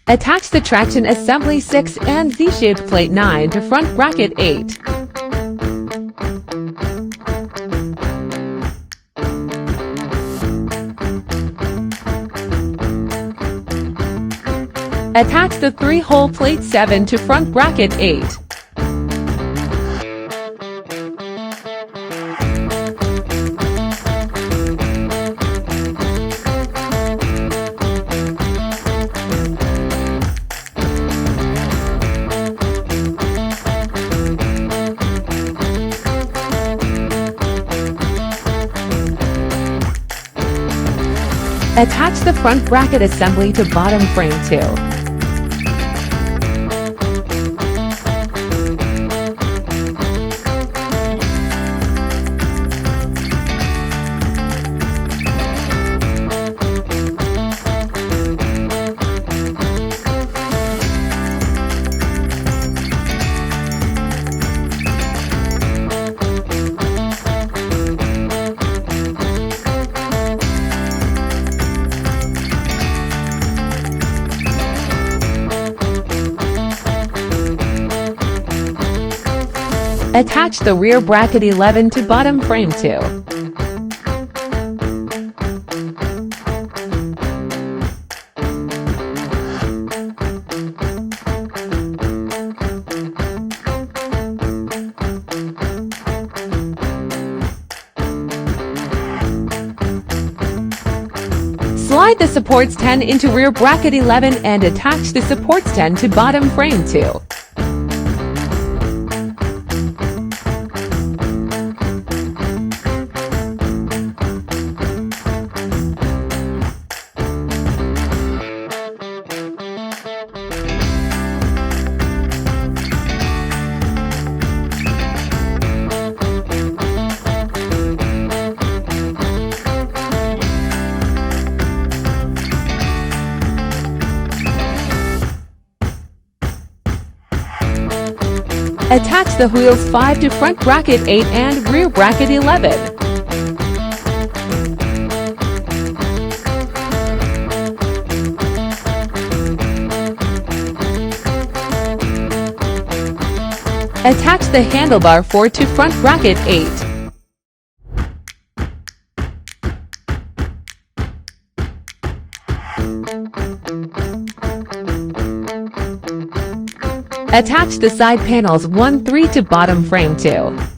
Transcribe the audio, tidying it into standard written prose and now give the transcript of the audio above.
Attach the traction assembly 6 and Z-shaped plate 9 to front bracket 8. Attach the 3-hole plate 7 to front bracket 8. Attach the front bracket assembly to bottom frame 2. Attach the rear bracket 11 to bottom frame 2. Slide the supports 10 into rear bracket 11 and attach the supports 10 to bottom frame 2. Attach the wheels 5 to front bracket 8 and rear bracket 11. Attach the handlebar 4 to front bracket 8. Attach the side panels 1-3 to bottom frame 2.